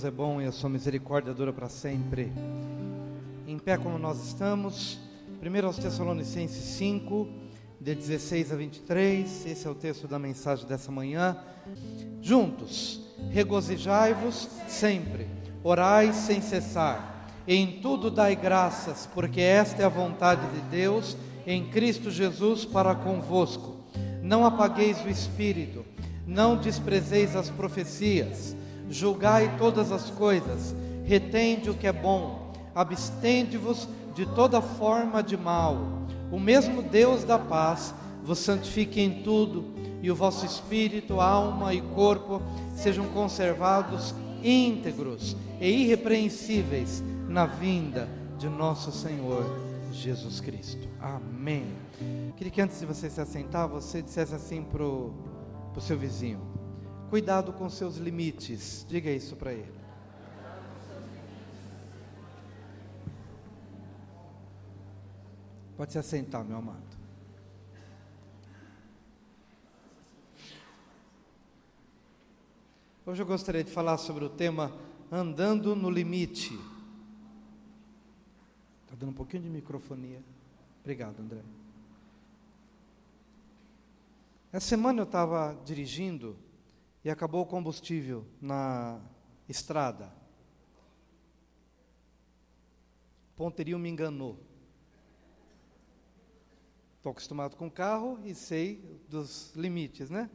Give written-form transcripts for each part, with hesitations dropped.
Deus é bom e a sua misericórdia dura para sempre. Em pé como nós estamos, 1 aos Tessalonicenses 5, de 16 a 23, esse é o texto da mensagem dessa manhã. Juntos, regozijai-vos sempre, orai sem cessar, em tudo dai graças, porque esta é a vontade de Deus em Cristo Jesus para convosco. Não apagueis o Espírito, não desprezeis as profecias, julgai todas as coisas, retende o que é bom, abstende-vos de toda forma de mal. O mesmo Deus da paz vos santifique em tudo, e o vosso espírito, alma e corpo sejam conservados íntegros e irrepreensíveis na vinda de nosso Senhor Jesus Cristo. Amém. Queria que antes de você se assentar, você dissesse assim para o seu vizinho: cuidado com seus limites. Diga isso para ele. Pode se assentar, meu amado. Hoje eu gostaria de falar sobre o tema andando no limite. Está dando um pouquinho de microfonia. Obrigado, André. Essa semana eu estava dirigindo e acabou o combustível na estrada. O ponteiro me enganou. Estou acostumado com carro e sei dos limites, né?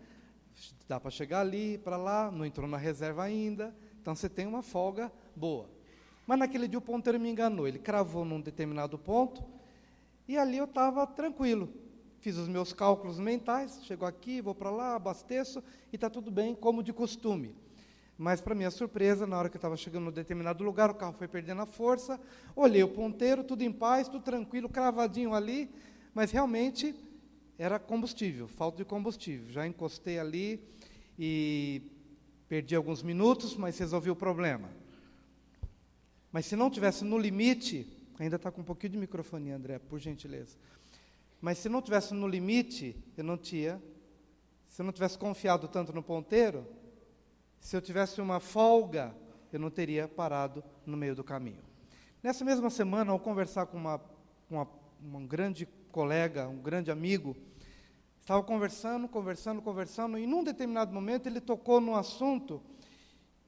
Dá para chegar ali, para lá, não entrou na reserva ainda, então você tem uma folga boa. Mas naquele dia o ponteiro me enganou, ele cravou num determinado ponto, e ali eu estava tranquilo. Fiz os meus cálculos mentais, chego aqui, vou para lá, abasteço, e está tudo bem, como de costume. Mas, para minha surpresa, na hora que eu estava chegando num determinado lugar, o carro foi perdendo a força, olhei o ponteiro, tudo em paz, tudo tranquilo, cravadinho ali, mas realmente era combustível, falta de combustível. Já encostei ali e perdi alguns minutos, mas resolvi o problema. Mas se não tivesse no limite, ainda está com um pouquinho de microfone, André, por gentileza. Mas se não tivesse no limite, se eu não tivesse confiado tanto no ponteiro, se eu tivesse uma folga, eu não teria parado no meio do caminho. Nessa mesma semana, ao conversar com um grande colega, um grande amigo, estava conversando, e num determinado momento ele tocou num assunto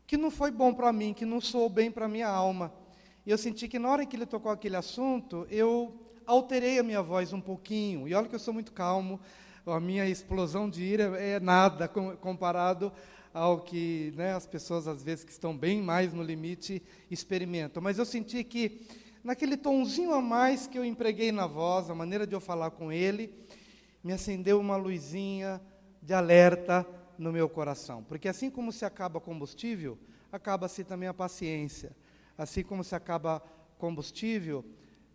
que não foi bom para mim, que não soou bem para a minha alma. E eu senti que na hora que ele tocou aquele assunto, eu alterei a minha voz um pouquinho, e olha que eu sou muito calmo, a minha explosão de ira é nada comparado ao que, né, as pessoas às vezes que estão bem mais no limite experimentam. Mas eu senti que naquele tonzinho a mais que eu empreguei na voz, a maneira de eu falar com ele, me acendeu uma luzinha de alerta no meu coração. Porque assim como se acaba combustível, acaba-se também a paciência. Assim como se acaba combustível,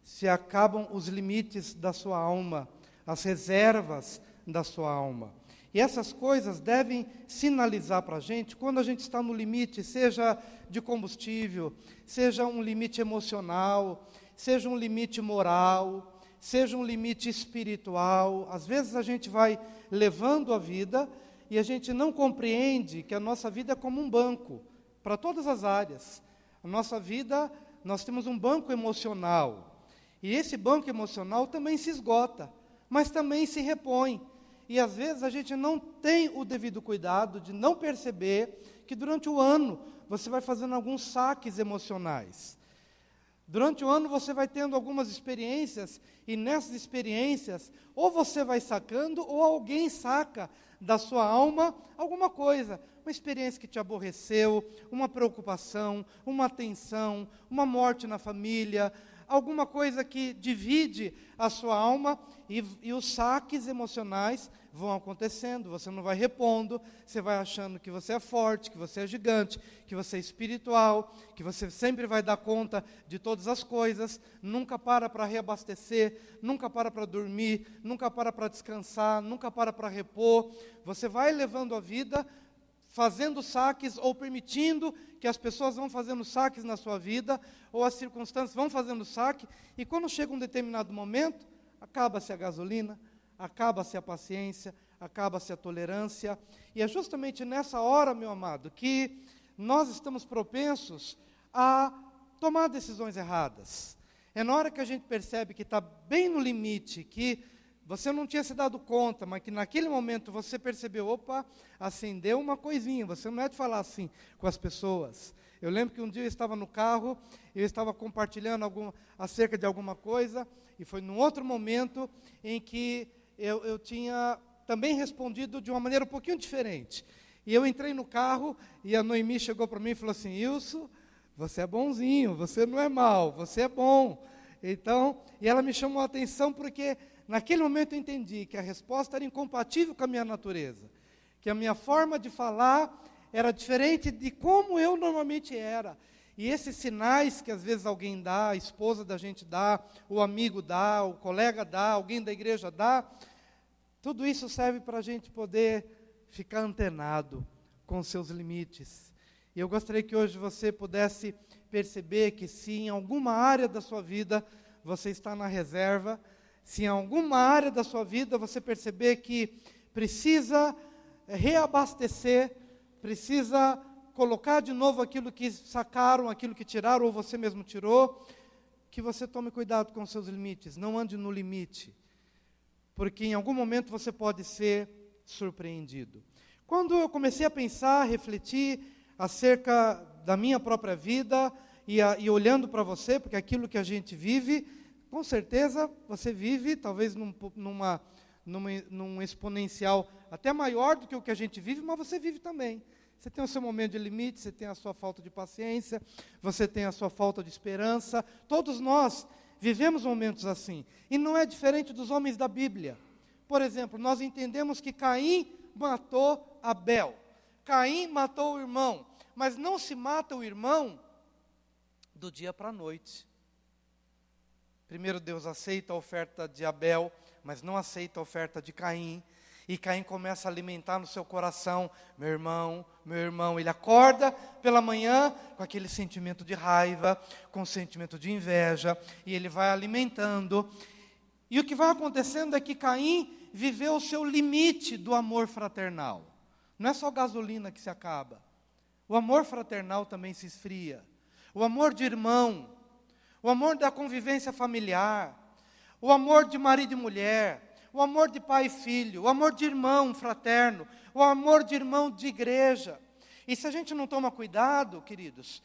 se acabam os limites da sua alma, as reservas da sua alma. E essas coisas devem sinalizar para a gente, quando a gente está no limite, seja de combustível, seja um limite emocional, seja um limite moral, seja um limite espiritual. Às vezes a gente vai levando a vida e a gente não compreende que a nossa vida é como um banco, para todas as áreas. A nossa vida, nós temos um banco emocional, e esse banco emocional também se esgota, mas também se repõe. E às vezes a gente não tem o devido cuidado de não perceber que durante o ano você vai fazendo alguns saques emocionais. Durante o ano você vai tendo algumas experiências, e nessas experiências, ou você vai sacando, ou alguém saca da sua alma alguma coisa. Uma experiência que te aborreceu, uma preocupação, uma tensão, uma morte na família, alguma coisa que divide a sua alma, e os saques emocionais vão acontecendo, você não vai repondo, você vai achando que você é forte, que você é gigante, que você é espiritual, que você sempre vai dar conta de todas as coisas, nunca para reabastecer, nunca para dormir, nunca para descansar, nunca para repor. Você vai levando a vida fazendo saques ou permitindo que as pessoas vão fazendo saques na sua vida, ou as circunstâncias vão fazendo saque, e quando chega um determinado momento, acaba-se a gasolina, acaba-se a paciência, acaba-se a tolerância, e é justamente nessa hora, meu amado, que nós estamos propensos a tomar decisões erradas. É na hora que a gente percebe que está bem no limite, que você não tinha se dado conta, mas que naquele momento você percebeu, opa, acendeu uma coisinha. Você não é de falar assim com as pessoas. Eu lembro que um dia eu estava no carro, eu estava compartilhando acerca de alguma coisa, e foi num outro momento em que eu tinha também respondido de uma maneira um pouquinho diferente. E eu entrei no carro, e a Noemi chegou para mim e falou assim, Ilson, você é bonzinho, você não é mau, você é bom. Então, e ela me chamou a atenção porque naquele momento eu entendi que a resposta era incompatível com a minha natureza, que a minha forma de falar era diferente de como eu normalmente era. E esses sinais que às vezes alguém dá, a esposa da gente dá, o amigo dá, o colega dá, alguém da igreja dá, tudo isso serve para a gente poder ficar antenado com os seus limites. E eu gostaria que hoje você pudesse perceber que se em alguma área da sua vida você está na reserva, se em alguma área da sua vida você perceber que precisa reabastecer, precisa colocar de novo aquilo que sacaram, aquilo que tiraram ou você mesmo tirou, que você tome cuidado com os seus limites, não ande no limite, porque em algum momento você pode ser surpreendido. Quando eu comecei a pensar, a refletir acerca da minha própria vida e olhando para você, porque aquilo que a gente vive, com certeza você vive, talvez num exponencial até maior do que o que a gente vive, mas você vive também. Você tem o seu momento de limite, você tem a sua falta de paciência, você tem a sua falta de esperança. Todos nós vivemos momentos assim. E não é diferente dos homens da Bíblia. Por exemplo, nós entendemos que Caim matou Abel. Caim matou o irmão. Mas não se mata o irmão do dia para a noite. Primeiro Deus aceita a oferta de Abel, mas não aceita a oferta de Caim. E Caim começa a alimentar no seu coração, meu irmão, ele acorda pela manhã com aquele sentimento de raiva, com o sentimento de inveja, e ele vai alimentando. E o que vai acontecendo é que Caim viveu o seu limite do amor fraternal. Não é só gasolina que se acaba. O amor fraternal também se esfria. O amor de irmão, o amor da convivência familiar, o amor de marido e mulher, o amor de pai e filho, o amor de irmão fraterno, o amor de irmão de igreja. E se a gente não toma cuidado, queridos,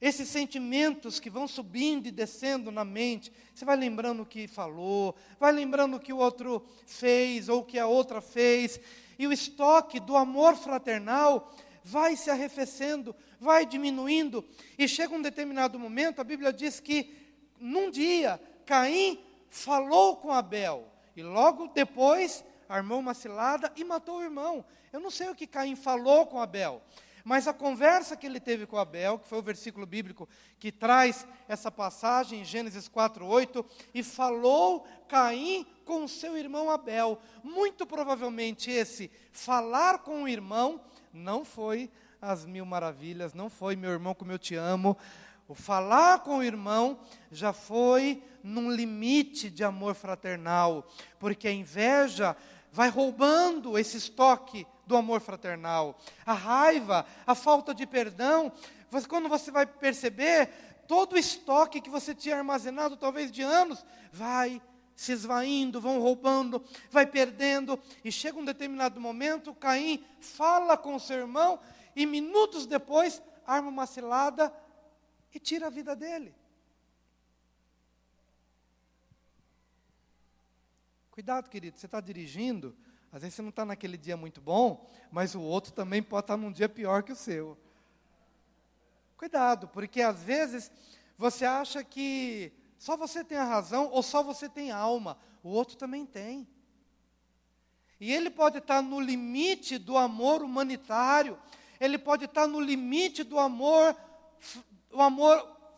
esses sentimentos que vão subindo e descendo na mente, você vai lembrando o que falou, vai lembrando o que o outro fez, ou o que a outra fez, e o estoque do amor fraternal vai se arrefecendo, vai diminuindo, e chega um determinado momento, a Bíblia diz que, num dia, Caim falou com Abel, e logo depois armou uma cilada e matou o irmão. Eu não sei o que Caim falou com Abel, mas a conversa que ele teve com Abel, que foi o versículo bíblico que traz essa passagem, em Gênesis 4:8, e falou Caim com o seu irmão Abel. Muito provavelmente esse falar com o irmão não foi as mil maravilhas, não foi meu irmão como eu te amo. O falar com o irmão já foi num limite de amor fraternal, porque a inveja vai roubando esse estoque do amor fraternal. A raiva, a falta de perdão, quando você vai perceber, todo o estoque que você tinha armazenado, talvez de anos, vai se esvaindo, vão roubando, vai perdendo, e chega um determinado momento, Caim fala com o seu irmão, e minutos depois, arma uma cilada, e tira a vida dele. Cuidado, querido, você está dirigindo, às vezes você não está naquele dia muito bom, mas o outro também pode estar num dia pior que o seu. Cuidado, porque às vezes você acha que só você tem a razão ou só você tem alma, o outro também tem. E ele pode estar no limite do amor humanitário, ele pode estar no limite do amor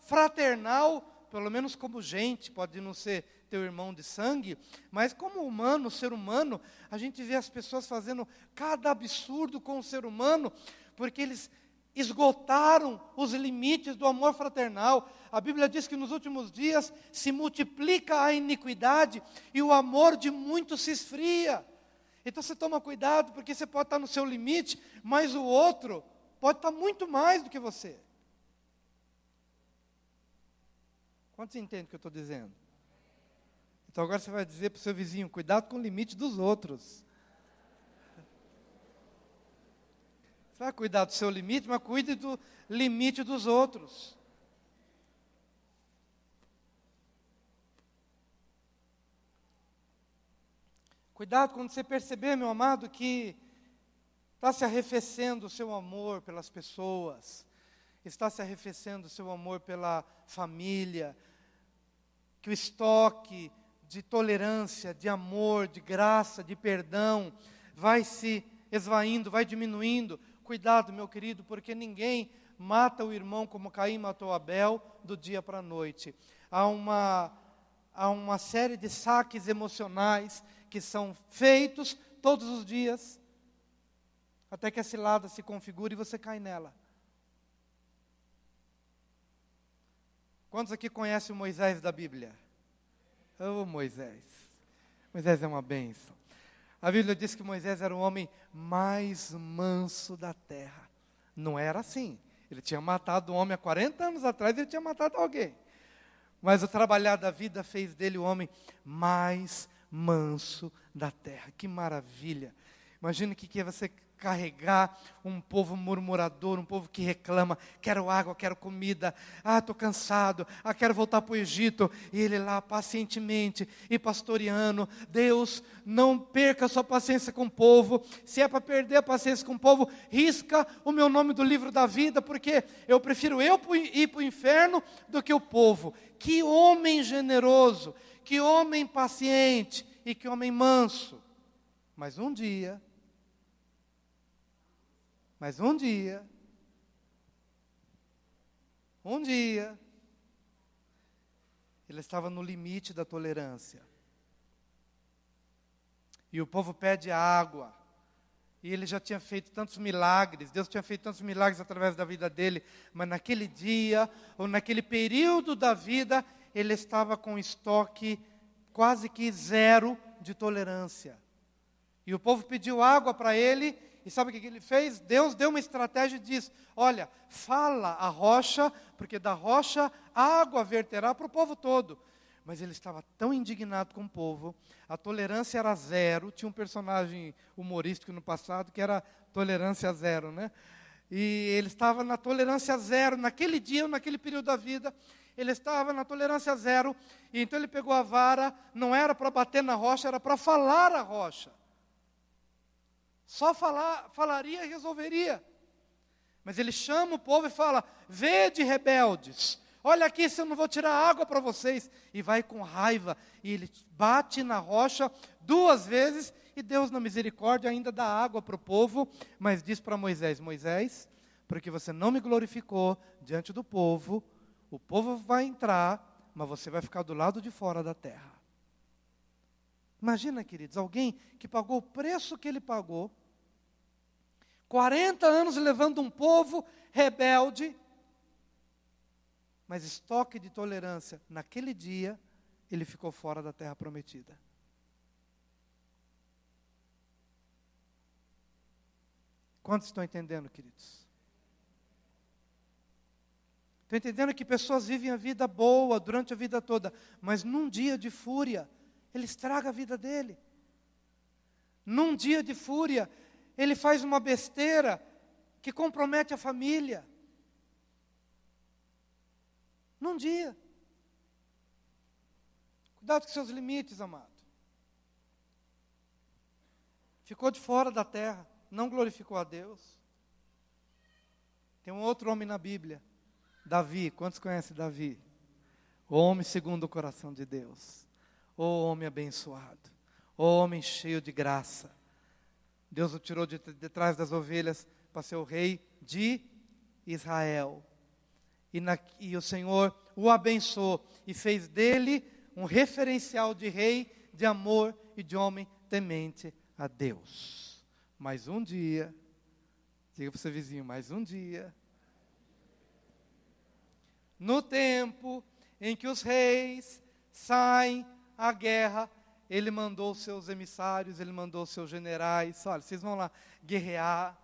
fraternal, pelo menos como gente, pode não ser teu irmão de sangue, mas como humano, ser humano, a gente vê as pessoas fazendo cada absurdo com o ser humano, porque eles esgotaram os limites do amor fraternal. A Bíblia diz que nos últimos dias se multiplica a iniquidade e o amor de muitos se esfria. Então você toma cuidado, porque você pode estar no seu limite, mas o outro pode estar muito mais do que você. Quantos entendem o que eu estou dizendo? Então agora você vai dizer para o seu vizinho, cuidado com o limite dos outros. Você vai cuidar do seu limite, mas cuide do limite dos outros. Cuidado quando você perceber, meu amado, que está se arrefecendo o seu amor pelas pessoas, está se arrefecendo o seu amor pela família, que o estoque de tolerância, de amor, de graça, de perdão, vai se esvaindo, vai diminuindo. Cuidado, meu querido, porque ninguém mata o irmão como Caim matou Abel do dia para a noite. Há uma série de saques emocionais que são feitos todos os dias, até que a cilada se configure e você cai nela. Quantos aqui conhecem o Moisés da Bíblia? Oh, Moisés. Moisés é uma bênção. A Bíblia diz que Moisés era o homem mais manso da terra. Não era assim. Ele tinha matado um homem há 40 anos atrás, ele tinha matado alguém. Mas o trabalhar da vida fez dele o homem mais manso da terra. Que maravilha. Imagina o que é você carregar um povo murmurador, um povo que reclama, quero água, quero comida, estou cansado, quero voltar para o Egito, e ele lá pacientemente e pastoreando. Deus, não perca a sua paciência com o povo, se é para perder a paciência com o povo, risca o meu nome do livro da vida, porque eu prefiro ir para o inferno do que o povo. Que homem generoso, que homem paciente e que homem manso. Mas um dia, ele estava no limite da tolerância. E o povo pede água. E ele já tinha feito tantos milagres, Deus tinha feito tantos milagres através da vida dele, mas naquele dia, ou naquele período da vida, ele estava com estoque quase que zero de tolerância. E o povo pediu água para ele, e sabe o que ele fez? Deus deu uma estratégia e disse, olha, fala a rocha, porque da rocha a água verterá para o povo todo. Mas ele estava tão indignado com o povo, a tolerância era zero, tinha um personagem humorístico no passado que era tolerância zero, né? E ele estava na tolerância zero, naquele dia, naquele período da vida, ele estava na tolerância zero, e então ele pegou a vara, não era para bater na rocha, era para falar a rocha. Só falaria e resolveria. Mas ele chama o povo e fala, vede rebeldes, olha aqui se eu não vou tirar água para vocês. E vai com raiva, e ele bate na rocha 2 vezes, e Deus na misericórdia ainda dá água para o povo, mas diz para Moisés, Moisés, porque você não me glorificou diante do povo, o povo vai entrar, mas você vai ficar do lado de fora da terra. Imagina, queridos, alguém que pagou o preço que ele pagou, 40 anos levando um povo rebelde, mas estoque de tolerância, naquele dia, ele ficou fora da terra prometida. Quantos estão entendendo, queridos? Estão entendendo que pessoas vivem a vida boa durante a vida toda, mas num dia de fúria, ele estraga a vida dele. Num dia de fúria, ele faz uma besteira que compromete a família. Num dia. Cuidado com seus limites, amado. Ficou de fora da terra, não glorificou a Deus. Tem um outro homem na Bíblia, Davi. Quantos conhecem Davi? O homem segundo o coração de Deus. O homem abençoado, o homem cheio de graça. Deus o tirou de trás das ovelhas para ser o rei de Israel. E o Senhor o abençoou e fez dele um referencial de rei, de amor e de homem temente a Deus. Mas um dia, diga para o seu vizinho, mais um dia, no tempo em que os reis saem à guerra, ele mandou seus emissários, ele mandou seus generais, olha, vocês vão lá guerrear,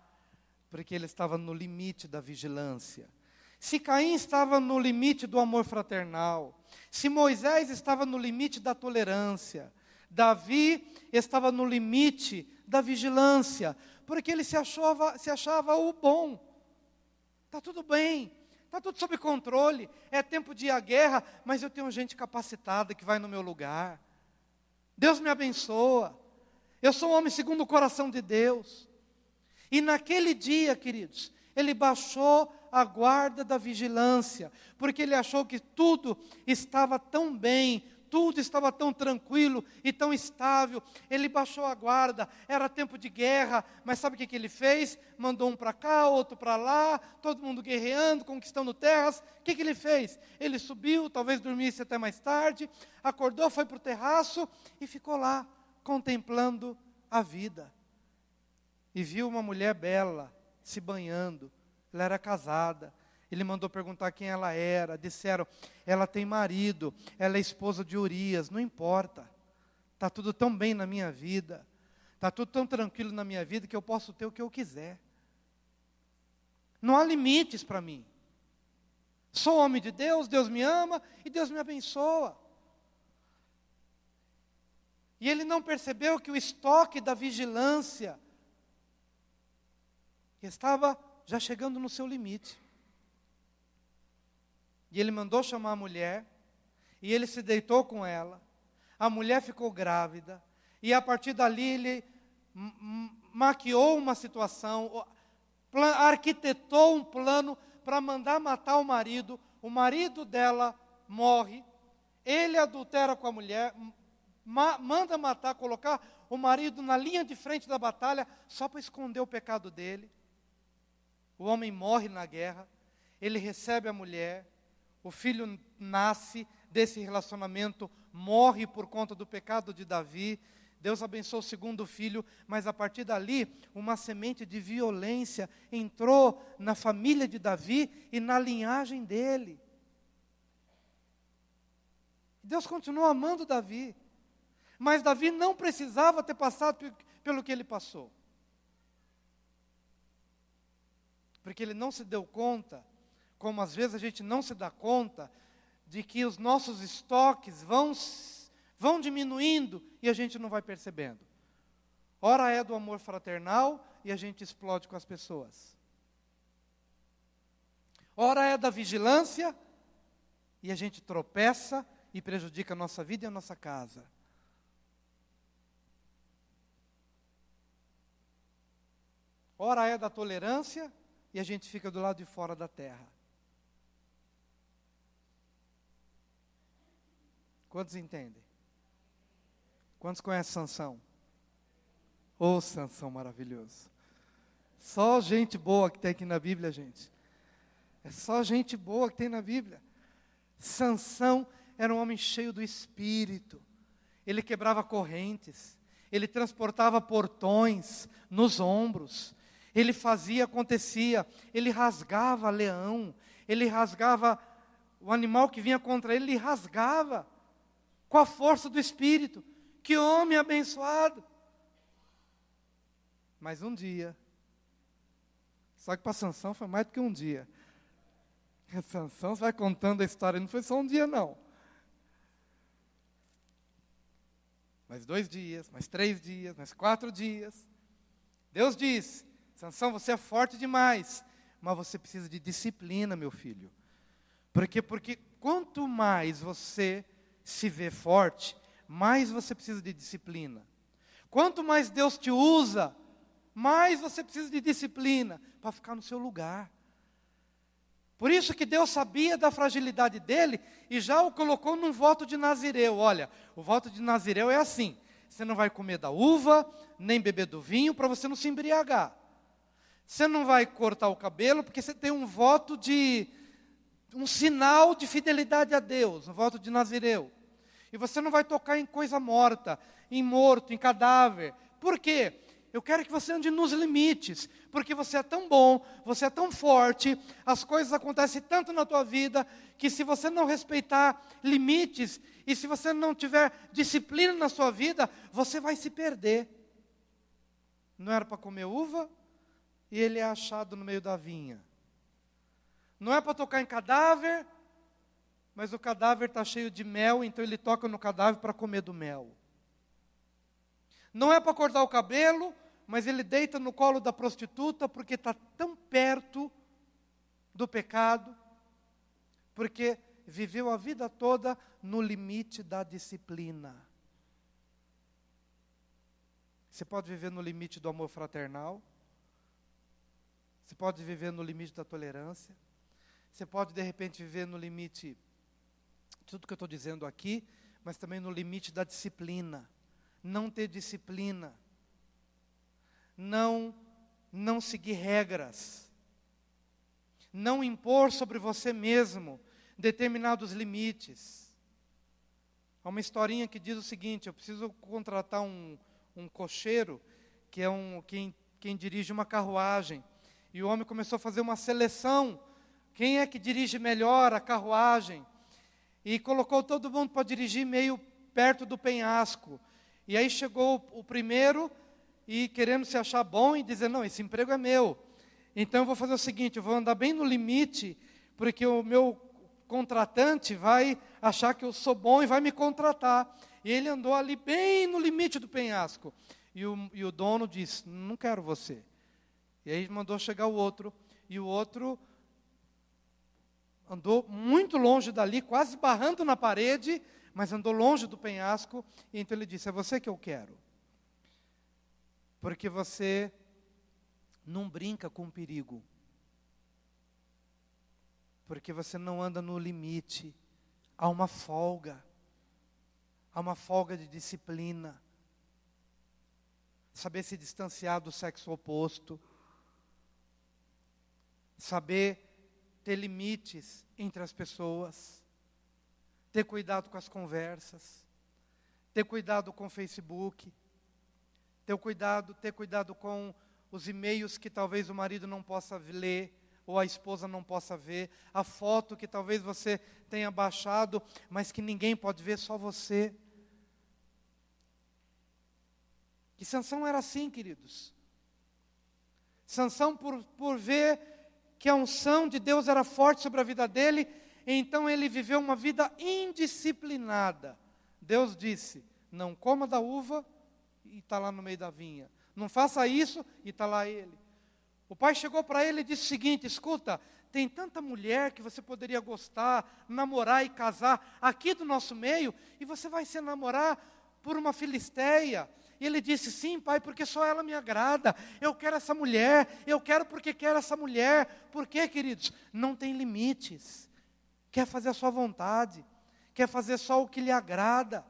Porque ele estava no limite da vigilância. Se Caim estava no limite do amor fraternal, se Moisés estava no limite da tolerância, Davi estava no limite da vigilância, porque ele se achava o bom. Está tudo bem, está tudo sob controle, é tempo de ir à guerra, mas eu tenho gente capacitada que vai no meu lugar. Deus me abençoa, eu sou um homem segundo o coração de Deus. E naquele dia, queridos, ele baixou a guarda da vigilância, porque ele achou que tudo estava tão bem, tudo estava tão tranquilo e tão estável. Ele baixou a guarda, era tempo de guerra, mas sabe o que ele fez? Mandou um para cá, outro para lá, todo mundo guerreando, conquistando terras. O que ele fez? Ele subiu, talvez dormisse até mais tarde, acordou, foi para o terraço e ficou lá, contemplando a vida. E viu uma mulher bela, se banhando. Ela era casada. Ele mandou perguntar quem ela era. Disseram, ela tem marido, ela é esposa de Urias. Não importa. Está tudo tão bem na minha vida. Está tudo tão tranquilo na minha vida que eu posso ter o que eu quiser. Não há limites para mim. Sou homem de Deus, Deus me ama e Deus me abençoa. E ele não percebeu que o estoque da vigilância estava já chegando no seu limite. E ele mandou chamar a mulher, e ele se deitou com ela. A mulher ficou grávida, e a partir dali ele maquiou uma situação, arquitetou um plano para mandar matar o marido. O marido dela morre, ele adultera com a mulher, manda matar, colocar o marido na linha de frente da batalha, só para esconder o pecado dele. O homem morre na guerra, ele recebe a mulher, o filho nasce desse relacionamento, morre por conta do pecado de Davi. Deus abençoou o segundo filho, mas a partir dali, uma semente de violência entrou na família de Davi e na linhagem dele. Deus continuou amando Davi, mas Davi não precisava ter passado pelo que ele passou. Porque ele não se deu conta, como às vezes a gente não se dá conta, de que os nossos estoques vão diminuindo e a gente não vai percebendo. Ora é do amor fraternal e a gente explode com as pessoas. Ora é da vigilância e a gente tropeça e prejudica a nossa vida e a nossa casa. Ora é da tolerância e a gente fica do lado de fora da terra. Quantos entendem? Quantos conhecem Sansão? Ô, Sansão maravilhoso. Só gente boa que tem aqui na Bíblia, gente. É só gente boa que tem na Bíblia. Sansão era um homem cheio do Espírito. Ele quebrava correntes. Ele transportava portões nos ombros. Ele fazia, acontecia, ele rasgava leão, ele rasgava o animal que vinha contra ele rasgava, com a força do Espírito. Que homem abençoado! Mas um dia, só que para Sansão foi mais do que um dia. Sansão vai contando a história, não foi só um dia não. Mais 2 dias, mais 3 dias, mais 4 dias. Deus diz, Sansão, você é forte demais, mas você precisa de disciplina, meu filho. Porque quanto mais você se vê forte, mais você precisa de disciplina. Quanto mais Deus te usa, mais você precisa de disciplina para ficar no seu lugar. Por isso que Deus sabia da fragilidade dele e já o colocou num voto de Nazireu. Olha, o voto de Nazireu é assim: você não vai comer da uva, nem beber do vinho, para você não se embriagar. Você não vai cortar o cabelo, porque você tem um voto um sinal de fidelidade a Deus, um voto de Nazireu. E você não vai tocar em coisa morta, em morto, em cadáver. Por quê? Eu quero que você ande nos limites, porque você é tão bom, você é tão forte, as coisas acontecem tanto na tua vida, que se você não respeitar limites, e se você não tiver disciplina na sua vida, você vai se perder. Não era para comer uva, e ele é achado no meio da vinha. Não é para tocar em cadáver, mas o cadáver está cheio de mel, então ele toca no cadáver para comer do mel. Não é para cortar o cabelo, mas ele deita no colo da prostituta porque está tão perto do pecado, porque viveu a vida toda no limite da disciplina. Você pode viver no limite do amor fraternal, você pode viver no limite da tolerância, você pode de repente viver no limite, tudo que eu estou dizendo aqui, mas também no limite da disciplina. Não ter disciplina, não seguir regras, não impor sobre você mesmo determinados limites. Há uma historinha que diz o seguinte: eu preciso contratar um cocheiro, que é quem dirige uma carruagem, e o homem começou a fazer uma seleção, quem é que dirige melhor a carruagem, e colocou todo mundo para dirigir meio perto do penhasco. E aí chegou o primeiro, e querendo se achar bom, e dizer, não, esse emprego é meu. Então eu vou fazer o seguinte, eu vou andar bem no limite, porque o meu contratante vai achar que eu sou bom e vai me contratar. E ele andou ali bem no limite do penhasco. E o dono disse, não quero você. E aí mandou chegar o outro, e o outro andou muito longe dali, quase barrando na parede, mas andou longe do penhasco, e então ele disse, é você que eu quero. Porque você não brinca com o perigo. Porque você não anda no limite. Há uma folga. Há uma folga de disciplina. Saber se distanciar do sexo oposto. Saber ter limites entre as pessoas. Ter cuidado com as conversas. Ter cuidado com o Facebook. Ter cuidado com os e-mails que talvez o marido não possa ler, ou a esposa não possa ver, a foto que talvez você tenha baixado, mas que ninguém pode ver, só você. E Sansão era assim, queridos. Sansão, por ver que a unção de Deus era forte sobre a vida dele, então ele viveu uma vida indisciplinada. Deus disse, não coma da uva, e está lá no meio da vinha. Não faça isso, e está lá ele. O pai chegou para ele e disse o seguinte, escuta, tem tanta mulher que você poderia gostar, namorar e casar aqui do nosso meio, e você vai se namorar por uma filisteia. E ele disse, sim pai, porque só ela me agrada, eu quero essa mulher, eu quero porque quero essa mulher. Por quê, queridos? Não tem limites, quer fazer a sua vontade, quer fazer só o que lhe agrada.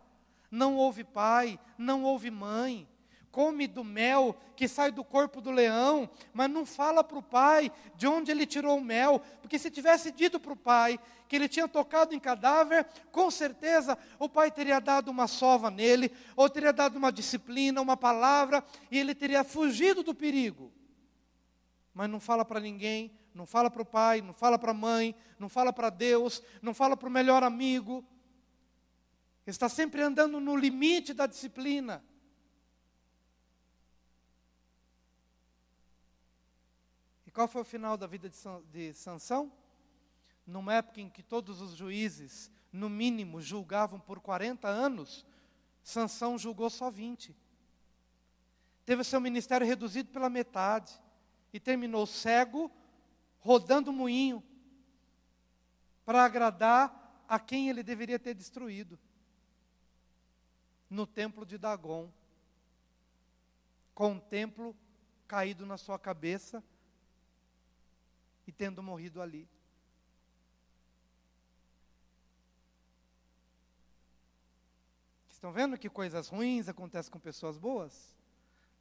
Não ouve pai, não ouve mãe, come do mel que sai do corpo do leão, mas não fala para o pai de onde ele tirou o mel, porque se tivesse dito para o pai que ele tinha tocado em cadáver, com certeza o pai teria dado uma sova nele, ou teria dado uma disciplina, uma palavra, e ele teria fugido do perigo. Mas não fala para ninguém, não fala para o pai, não fala para a mãe, não fala para Deus, não fala para o melhor amigo. Está sempre andando no limite da disciplina. E qual foi o final da vida de Sansão? Numa época em que todos os juízes, no mínimo, julgavam por 40 anos, Sansão julgou só 20. Teve seu ministério reduzido pela metade. E terminou cego, rodando o moinho, para agradar a quem ele deveria ter destruído. No templo de Dagon, com o templo caído na sua cabeça e tendo morrido ali. Estão vendo que coisas ruins acontecem com pessoas boas?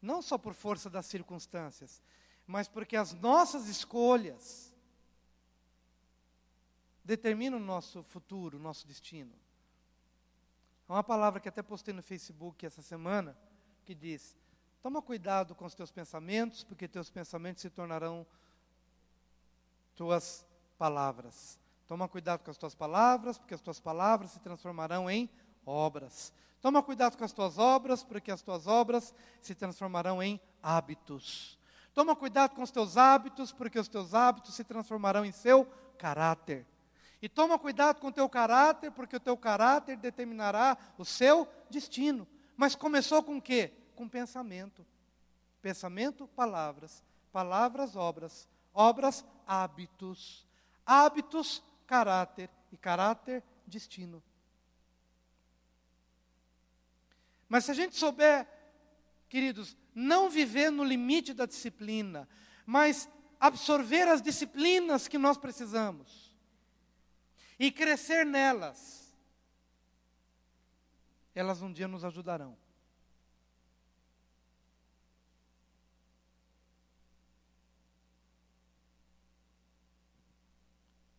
Não só por força das circunstâncias, mas porque as nossas escolhas determinam o nosso futuro, o nosso destino. Há uma palavra que até postei no Facebook essa semana, que diz, toma cuidado com os teus pensamentos, porque teus pensamentos se tornarão tuas palavras. Toma cuidado com as tuas palavras, porque as tuas palavras se transformarão em obras. Toma cuidado com as tuas obras, porque as tuas obras se transformarão em hábitos. Toma cuidado com os teus hábitos, porque os teus hábitos se transformarão em seu caráter. E toma cuidado com o teu caráter, porque o teu caráter determinará o seu destino. Mas começou com o quê? Com pensamento. Pensamento, palavras. Palavras, obras. Obras, hábitos. Hábitos, caráter. E caráter, destino. Mas se a gente souber, queridos, não viver no limite da disciplina, mas absorver as disciplinas que nós precisamos e crescer nelas, elas um dia nos ajudarão.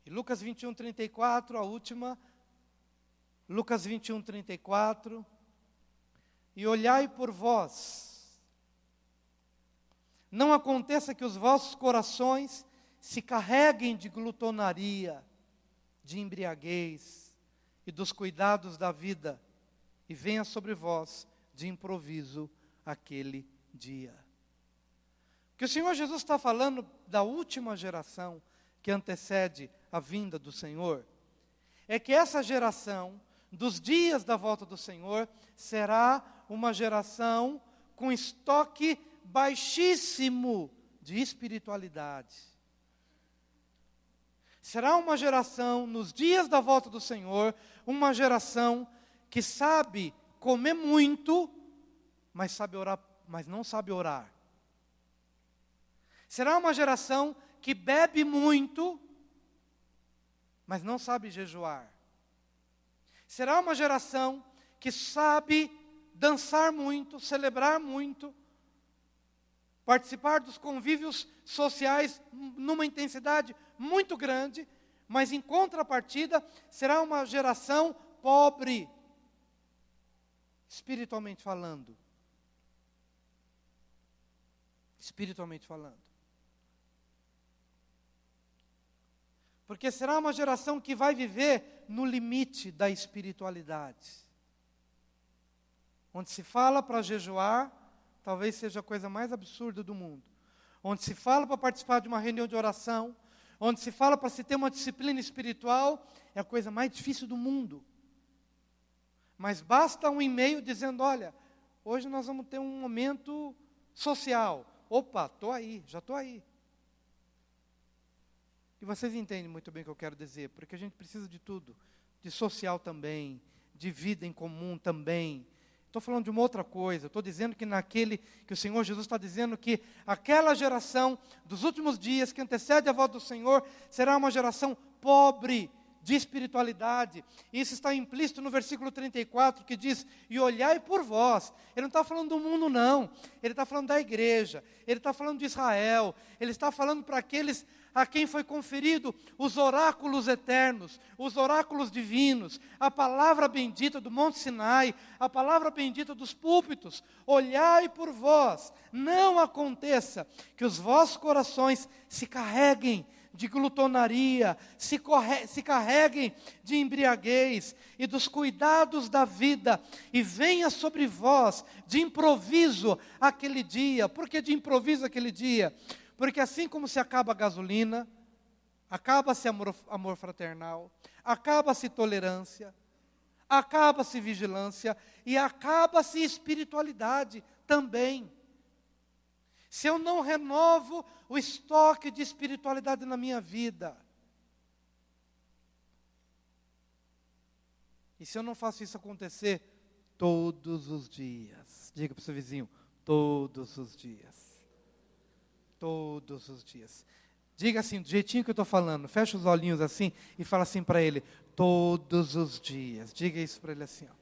E Lucas 21:34, a última, Lucas 21:34, e olhai por vós, não aconteça que os vossos corações se carreguem de glutonaria, de embriaguez e dos cuidados da vida, e venha sobre vós de improviso aquele dia. O que o Senhor Jesus está falando da última geração que antecede a vinda do Senhor, é que essa geração, dos dias da volta do Senhor, será uma geração com estoque baixíssimo de espiritualidade. Será uma geração, nos dias da volta do Senhor, uma geração que sabe comer muito, mas sabe orar, mas não sabe orar. Será uma geração que bebe muito, mas não sabe jejuar. Será uma geração que sabe dançar muito, celebrar muito, participar dos convívios sociais numa intensidade muito grande, mas em contrapartida, será uma geração pobre, espiritualmente falando. Espiritualmente falando. Porque será uma geração que vai viver no limite da espiritualidade. Onde se fala para jejuar, talvez seja a coisa mais absurda do mundo. Onde se fala para participar de uma reunião de oração, onde se fala para se ter uma disciplina espiritual, é a coisa mais difícil do mundo. Mas basta um e-mail dizendo, olha, hoje nós vamos ter um momento social. Opa, estou aí, já estou aí. E vocês entendem muito bem o que eu quero dizer, porque a gente precisa de tudo. De social também, de vida em comum também. Estou falando de uma outra coisa, estou dizendo que que o Senhor Jesus está dizendo que aquela geração dos últimos dias que antecede a volta do Senhor, será uma geração pobre de espiritualidade. Isso está implícito no versículo 34, que diz, e olhai por vós. Ele não está falando do mundo não, ele está falando da igreja, ele está falando de Israel, ele está falando para aqueles a quem foi conferido os oráculos eternos, os oráculos divinos, a palavra bendita do Monte Sinai, a palavra bendita dos púlpitos. Olhai por vós, não aconteça que os vossos corações se carreguem de glutonaria, se carreguem de embriaguez e dos cuidados da vida, e venha sobre vós de improviso aquele dia. Por que de improviso aquele dia? Porque assim como se acaba a gasolina, acaba-se amor fraternal, acaba-se tolerância, acaba-se vigilância e acaba-se espiritualidade também. Se eu não renovo o estoque de espiritualidade na minha vida, e se eu não faço isso acontecer todos os dias, diga para o seu vizinho, todos os dias. Todos os dias. Diga assim, do jeitinho que eu estou falando, fecha os olhinhos assim e fala assim para ele, todos os dias. Diga isso para ele assim, ó.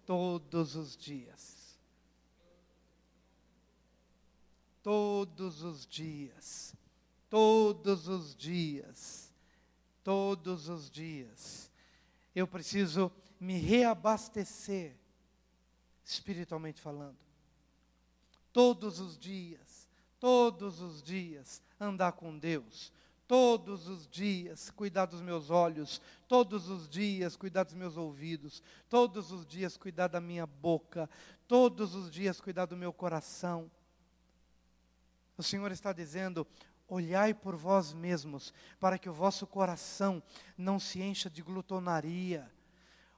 Todos os dias. Todos os dias. Todos os dias. Todos os dias. Eu preciso me reabastecer, espiritualmente falando. Todos os dias. Todos os dias andar com Deus, todos os dias cuidar dos meus olhos, todos os dias cuidar dos meus ouvidos, todos os dias cuidar da minha boca, todos os dias cuidar do meu coração. O Senhor está dizendo: olhai por vós mesmos, para que o vosso coração não se encha de glutonaria.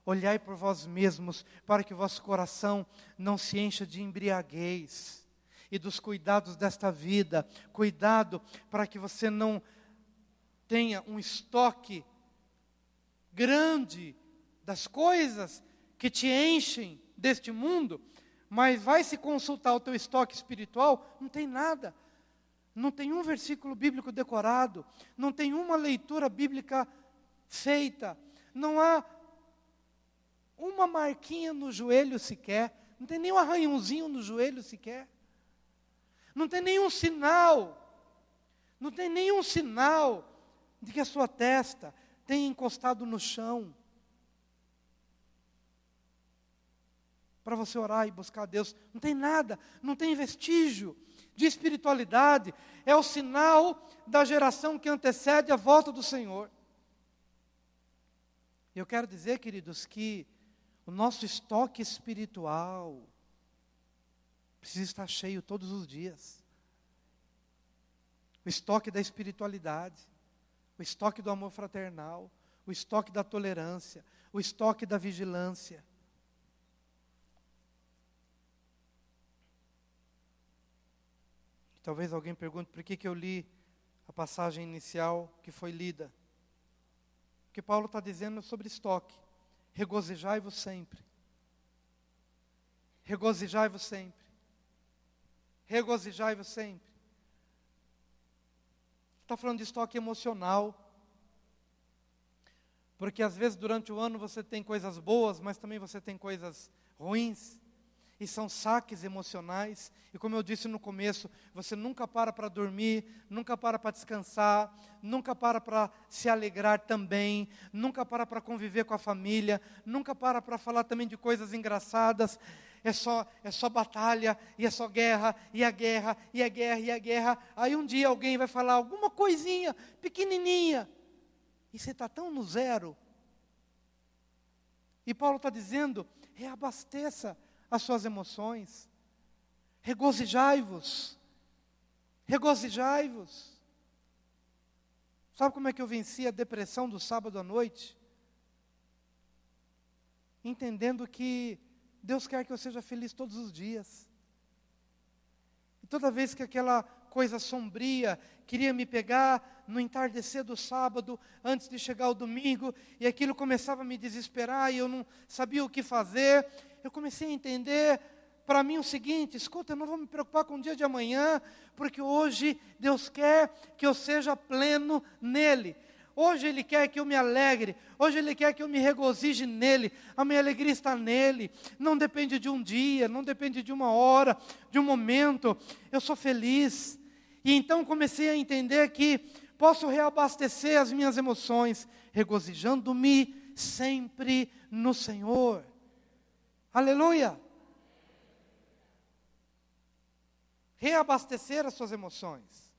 Olhai por vós mesmos, para que o vosso coração não se encha de embriaguez e dos cuidados desta vida. Cuidado para que você não tenha um estoque grande das coisas que te enchem deste mundo, mas vai se consultar o teu estoque espiritual, não tem nada. Não tem um versículo bíblico decorado, não tem uma leitura bíblica feita, não há uma marquinha no joelho sequer, não tem nenhum arranhãozinho no joelho sequer, não tem nenhum sinal de que a sua testa tenha encostado no chão, para você orar e buscar a Deus. Não tem nada, não tem vestígio de espiritualidade. É o sinal da geração que antecede a volta do Senhor. Eu quero dizer, queridos, que o nosso estoque espiritual precisa estar cheio todos os dias. O estoque da espiritualidade, o estoque do amor fraternal, o estoque da tolerância, o estoque da vigilância. Talvez alguém pergunte por que eu li a passagem inicial que foi lida. Porque Paulo está dizendo sobre estoque. Regozijai-vos sempre. Regozijai-vos sempre. Regozijai-vos sempre. Está falando de estoque emocional. Porque às vezes durante o ano você tem coisas boas, mas também você tem coisas ruins. E são saques emocionais, e como eu disse no começo, você nunca para dormir, nunca para descansar, nunca para se alegrar também, nunca para conviver com a família, nunca para falar também de coisas engraçadas. É só batalha, e é só guerra, e a guerra, e a guerra, e a guerra. Aí um dia alguém vai falar alguma coisinha, pequenininha, e você está tão no zero. E Paulo está dizendo: reabasteça as suas emoções, regozijai-vos, regozijai-vos. Sabe como é que eu venci a depressão do sábado à noite? Entendendo que Deus quer que eu seja feliz todos os dias. E toda vez que aquela coisa sombria queria me pegar no entardecer do sábado, antes de chegar o domingo, e aquilo começava a me desesperar, e eu não sabia o que fazer, eu comecei a entender para mim o seguinte: escuta, eu não vou me preocupar com o dia de amanhã, porque hoje Deus quer que eu seja pleno nele. Hoje Ele quer que eu me alegre, hoje Ele quer que eu me regozije nele, a minha alegria está nele, não depende de um dia, não depende de uma hora, de um momento, eu sou feliz. E então comecei a entender que posso reabastecer as minhas emoções, regozijando-me sempre no Senhor. Aleluia! Reabastecer as suas emoções.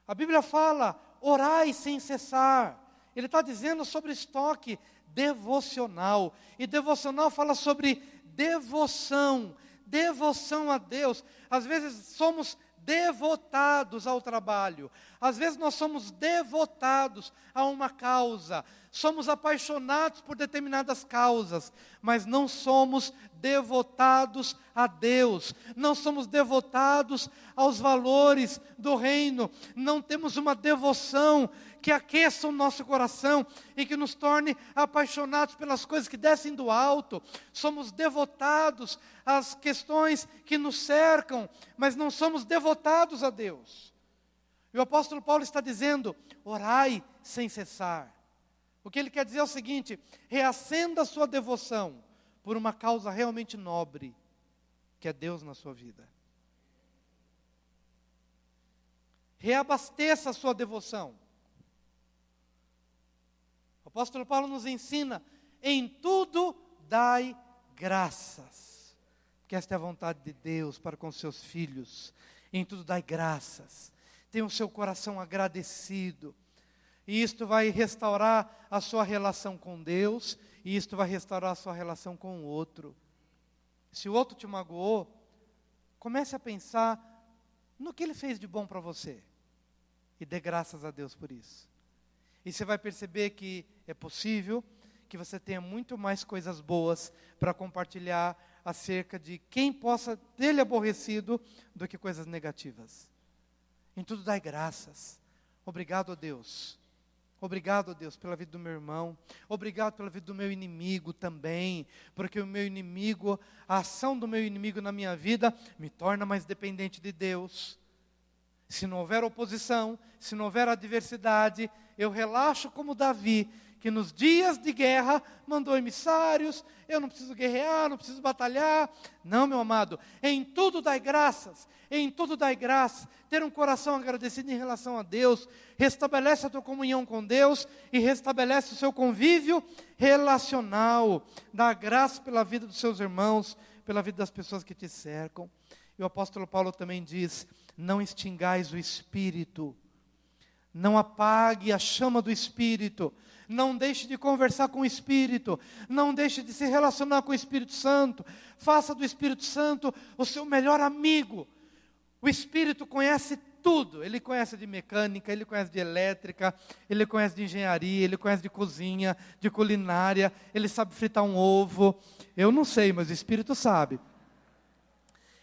A Bíblia fala: orai sem cessar. Ele está dizendo sobre estoque devocional. E devocional fala sobre devoção. Devoção a Deus. Às vezes somos devotados ao trabalho. Às vezes nós somos devotados a uma causa. Somos apaixonados por determinadas causas, mas não somos devotados a Deus. Não somos devotados aos valores do reino. Não temos uma devoção que aqueça o nosso coração e que nos torne apaixonados pelas coisas que descem do alto. Somos devotados às questões que nos cercam, mas não somos devotados a Deus. E o apóstolo Paulo está dizendo: orai sem cessar. O que ele quer dizer é o seguinte: reacenda a sua devoção por uma causa realmente nobre, que é Deus na sua vida. Reabasteça a sua devoção. O apóstolo Paulo nos ensina: em tudo dai graças, porque esta é a vontade de Deus para com seus filhos. Em tudo dai graças. Tenha o seu coração agradecido. E isto vai restaurar a sua relação com Deus, e isto vai restaurar a sua relação com o outro. Se o outro te magoou, comece a pensar no que Ele fez de bom para você. E dê graças a Deus por isso. E você vai perceber que é possível que você tenha muito mais coisas boas para compartilhar acerca de quem possa ter-lhe aborrecido do que coisas negativas. Em tudo dai graças. Obrigado a Deus. Obrigado a Deus pela vida do meu irmão. Obrigado pela vida do meu inimigo também. Porque o meu inimigo, a ação do meu inimigo na minha vida me torna mais dependente de Deus. Se não houver oposição, se não houver adversidade, eu relaxo como Davi, que nos dias de guerra mandou emissários, eu não preciso guerrear, não preciso batalhar. Não, meu amado, em tudo dai graças, em tudo dai graça. Ter um coração agradecido em relação a Deus, restabelece a tua comunhão com Deus e restabelece o seu convívio relacional. Dá graça pela vida dos seus irmãos, pela vida das pessoas que te cercam. E o apóstolo Paulo também diz, não extingais o Espírito, não apague a chama do Espírito, não deixe de conversar com o Espírito, não deixe de se relacionar com o Espírito Santo, faça do Espírito Santo o seu melhor amigo. O Espírito conhece tudo, ele conhece de mecânica, ele conhece de elétrica, ele conhece de engenharia, ele conhece de cozinha, de culinária, ele sabe fritar um ovo, eu não sei, mas o Espírito sabe.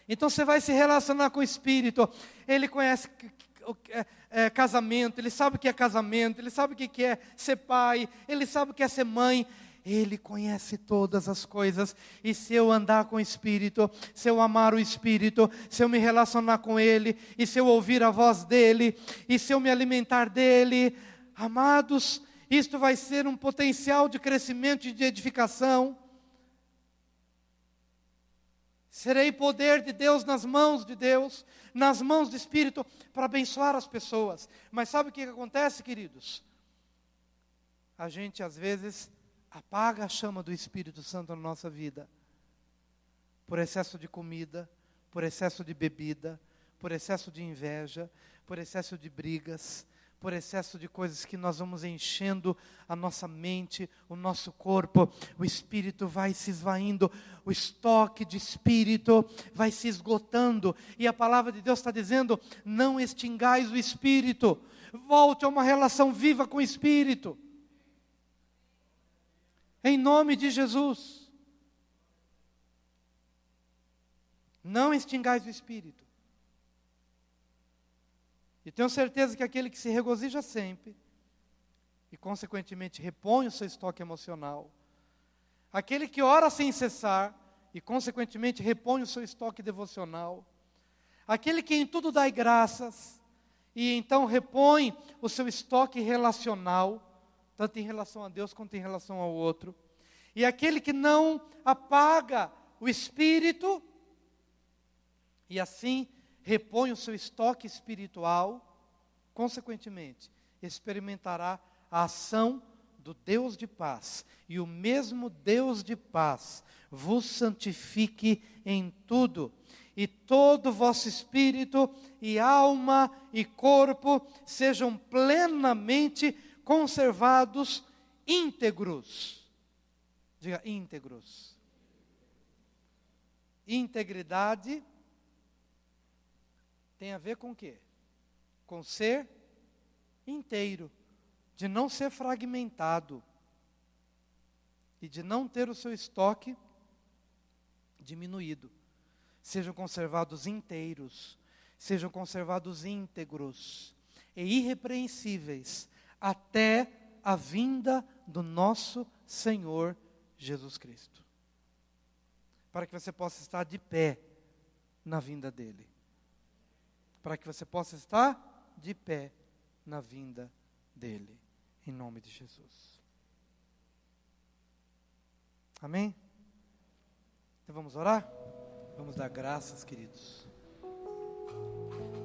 Então você vai se relacionar com o Espírito, ele conhece casamento, ele sabe o que é casamento, ele sabe o que é ser pai, ele sabe o que é ser mãe, ele conhece todas as coisas. E se eu andar com o Espírito, se eu amar o Espírito, se eu me relacionar com Ele, e se eu ouvir a voz dEle, e se eu me alimentar dEle, amados, isto vai ser um potencial de crescimento e de edificação. Serei poder de Deus nas mãos de Deus, nas mãos do Espírito, para abençoar as pessoas. Mas sabe o que acontece, queridos? A gente às vezes apaga a chama do Espírito Santo na nossa vida, por excesso de comida, por excesso de bebida, por excesso de inveja, por excesso de brigas, por excesso de coisas que nós vamos enchendo a nossa mente, o nosso corpo. O Espírito vai se esvaindo, o estoque de Espírito vai se esgotando, e a palavra de Deus está dizendo, não extingais o Espírito, volte a uma relação viva com o Espírito, em nome de Jesus. Não extingais o Espírito. E tenho certeza que aquele que se regozija sempre, e consequentemente repõe o seu estoque emocional, aquele que ora sem cessar, e consequentemente repõe o seu estoque devocional, aquele que em tudo dá graças, e então repõe o seu estoque relacional, tanto em relação a Deus quanto em relação ao outro, e aquele que não apaga o Espírito, e assim repõe o seu estoque espiritual, consequentemente, experimentará a ação do Deus de paz. E o mesmo Deus de paz vos santifique em tudo, e todo o vosso espírito, e alma, e corpo, sejam plenamente conservados íntegros. Diga, íntegros. Integridade tem a ver com o quê? Com ser inteiro, de não ser fragmentado, e de não ter o seu estoque diminuído. Sejam conservados inteiros, sejam conservados íntegros e irrepreensíveis, até a vinda do nosso Senhor Jesus Cristo. Para que você possa estar de pé na vinda dEle. Para que você possa estar de pé na vinda dEle, em nome de Jesus. Amém? Então vamos orar? Vamos dar graças, queridos.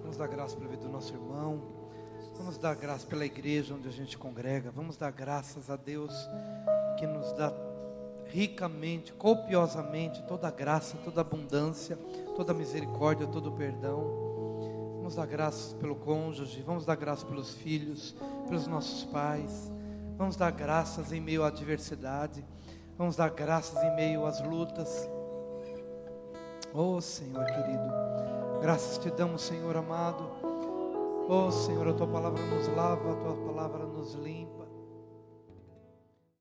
Vamos dar graças pela vida do nosso irmão. Vamos dar graças pela igreja onde a gente congrega. Vamos dar graças a Deus que nos dá ricamente, copiosamente, toda a graça, toda a abundância, toda a misericórdia, todo o perdão. Vamos dar graças pelo cônjuge, vamos dar graças pelos filhos, pelos nossos pais. Vamos dar graças em meio à adversidade. Vamos dar graças em meio às lutas. Oh Senhor querido, Graças te damos, Senhor amado. Oh Senhor, a tua palavra nos lava, a tua palavra nos limpa.